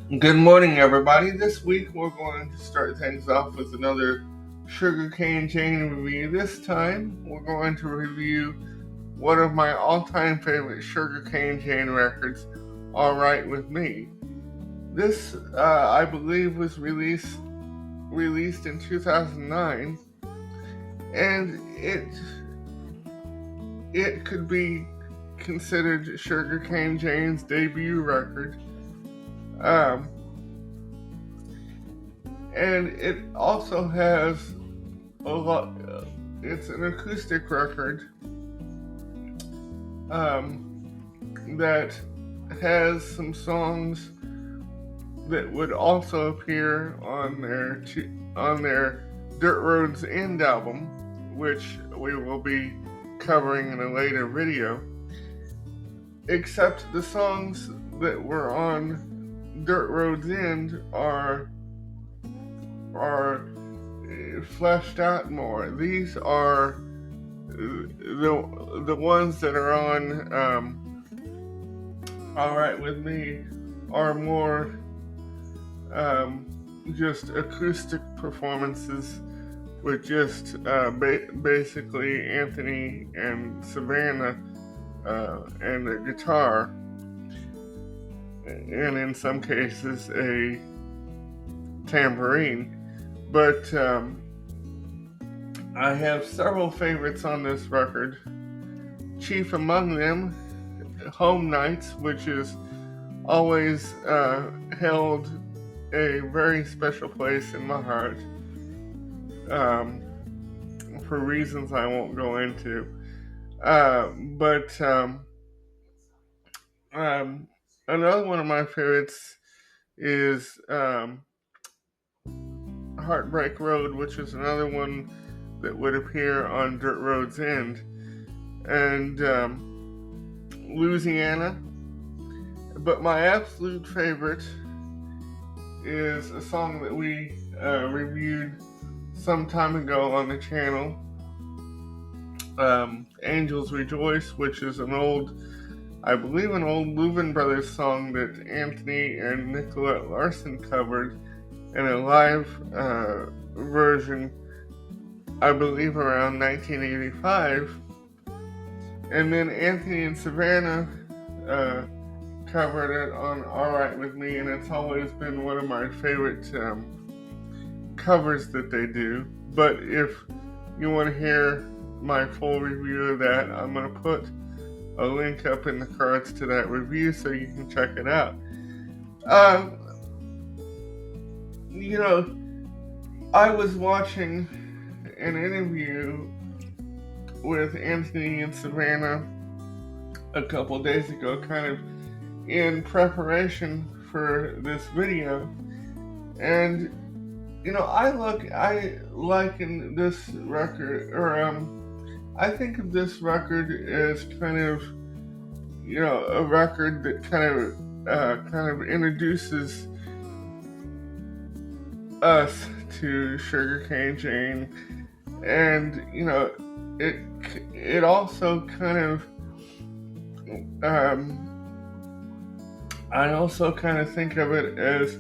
Good morning, everybody. This week we're going to start things off with another Sugarcane Jane review. This time we're going to review one of my all-time favorite Sugarcane Jane records, All Right With Me. This, I believe, was released in 2009, and it could be considered Sugarcane Jane's debut record. Um, and it also has a lot. It's an acoustic record that has some songs that would also appear on their Dirt Roads End album, which we will be covering in a later video. Except the songs that were on Dirt Roads End are fleshed out more. These are the ones that are on All Right With Me are more just acoustic performances with just basically Anthony and Savannah and a guitar, and in some cases a tambourine. But I have several favorites on this record. Chief among them, Home Nights, which is always held a very special place in my heart, for reasons I won't go into. But another one of my favorites is Heartbreak Road, which is another one that would appear on Dirt Road's End, and Louisiana. But my absolute favorite is a song that we reviewed some time ago on the channel, Angels Rejoice, which is I believe an old Louvin Brothers song that Anthony and Nicolette Larson covered in a live version, I believe around 1985. And then Anthony and Savannah covered it on All Right With Me, and it's always been one of my favorite covers that they do. But if you want to hear my full review of that, I'm going to put a link up in the cards to that review so you can check it out. I was watching an interview with Anthony and Savannah a couple days ago, kind of in preparation for this video, and I liken this record, or I think of this record as kind of a record that kind of introduces us to Sugarcane Jane, and it also kind of I also kind of think of it as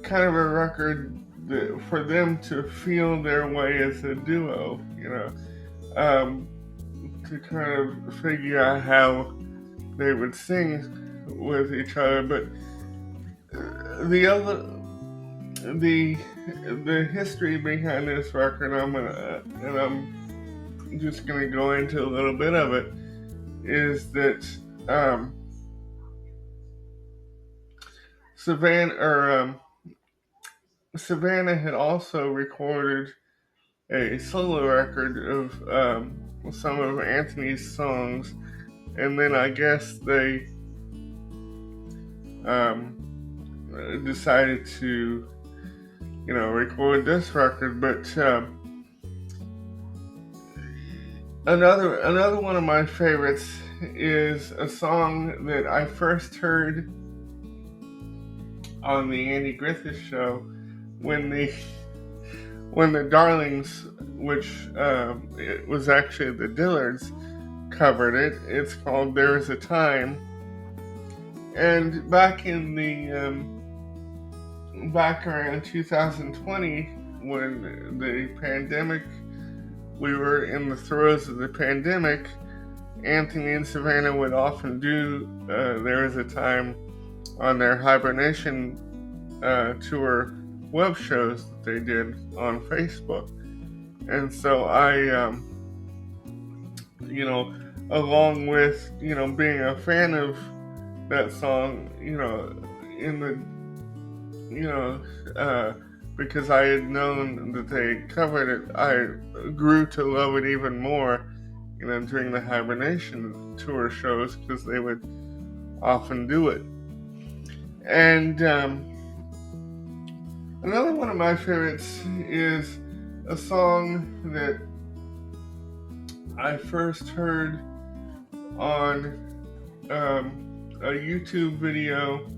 kind of a record that, for them to feel their way as a duo, to kind of figure out how they would sing with each other. But the history behind this record, I'm just gonna go into a little bit of it, is that Savannah had also recorded a solo record of some of Anthony's songs, and then I guess they decided to record this record. But another one of my favorites is a song that I first heard on the Andy Griffith Show when the Darlings, which it was actually the Dillards, covered it. It's called "There's a Time," and back in the back around 2020 when the pandemic, we were in the throes of the pandemic, Anthony and Savannah would often do, there was a time on their hibernation tour web shows that they did on Facebook. And so I, along with, being a fan of that song, in the, because I had known that they covered it, I grew to love it even more, during the hibernation tour shows, because they would often do it. And another one of my favorites is a song that I first heard on a YouTube video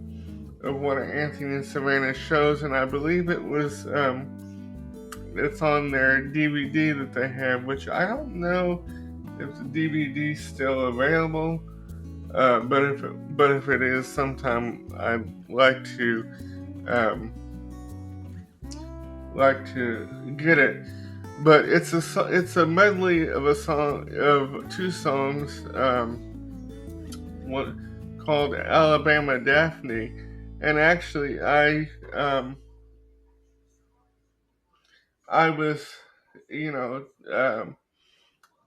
of one of Anthony and Savannah's shows, and I believe it was it's on their DVD that they have, which I don't know if the DVD is still available, but if it is, sometime I'd like to get it. But it's a medley of two songs, one called Alabama Daphne, and actually I was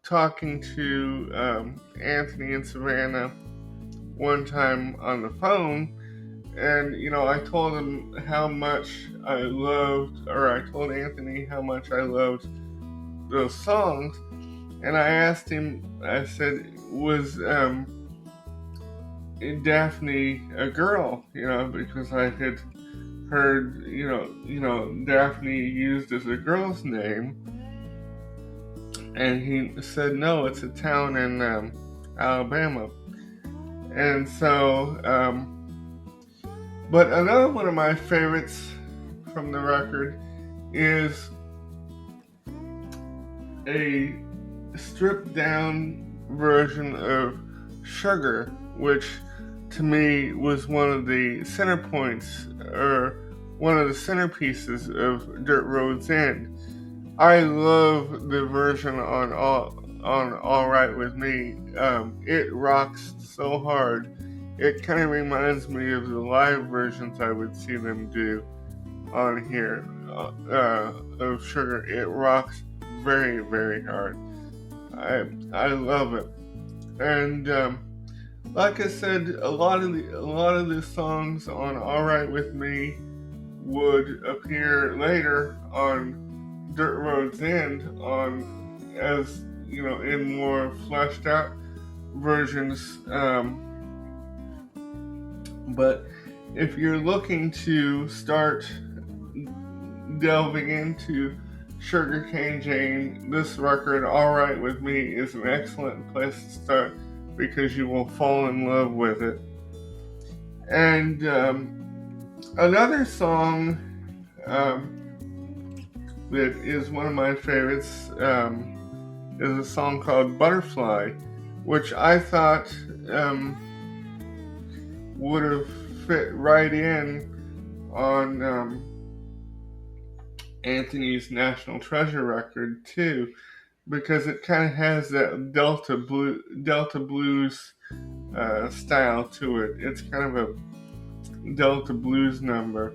talking to Anthony and Savannah one time on the phone, and I told him how much I told Anthony how much I loved those songs, and I asked him, I said, was Daphne a girl? Because I had heard Daphne used as a girl's name, and he said no, it's a town in Alabama. And so but another one of my favorites from the record is a stripped down version of Sugar, which to me was one of the center points, or one of the centerpieces of Dirt Road's End. I love the version on All Right With Me. It rocks so hard. It kind of reminds me of the live versions I would see them do on here of Sugar. It rocks very, very hard. I love it. And like I said, a lot of the songs on All Right With Me would appear later on Dirt Road's End as in more fleshed out versions. But if you're looking to start delving into Sugarcane Jane, this record, All Right With Me, is an excellent place to start, because you will fall in love with it. And another song that is one of my favorites is a song called Butterfly, which I thought would have fit right in on Anthony's National Treasure record too, because it kind of has that Delta blues style to it. It's kind of a Delta blues number,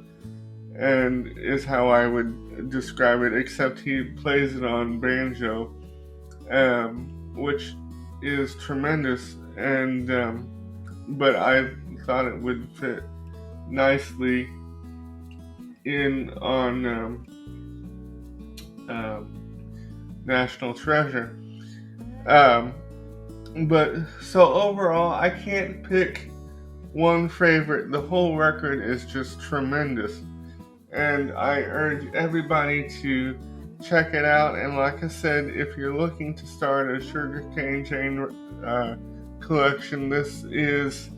and is how I would describe it, except he plays it on banjo, which is tremendous, and but I thought it would fit nicely in on National Treasure. But so overall, I can't pick one favorite. The whole record is just tremendous, and I urge everybody to check it out. And like I said, if you're looking to start a Sugarcane Jane collection, this is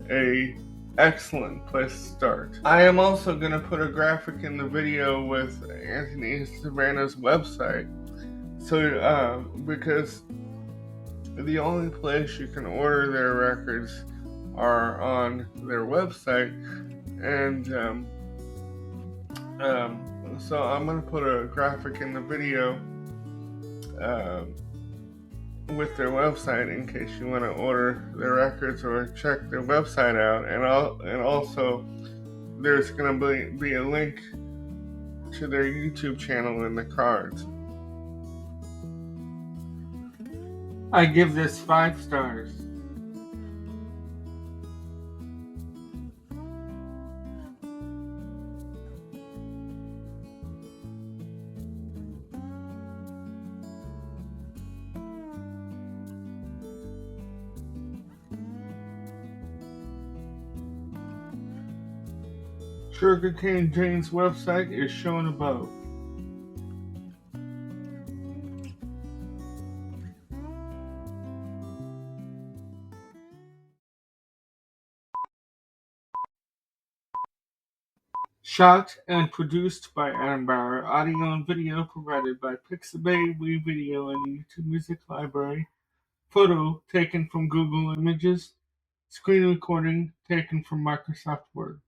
a excellent place to start. I am also going to put a graphic in the video with Anthony and Savannah's website, so because the only place you can order their records are on their website, and So I'm gonna put a graphic in the video um, with their website in case you want to order their records or check their website out, and also there's gonna be a link to their YouTube channel in the cards. I give this 5 stars. Sugarcane Jane's website is shown above. Shot and produced by Adam Bauer. Audio and video provided by Pixabay, WeVideo, and the YouTube Music Library. Photo taken from Google Images. Screen recording taken from Microsoft Word.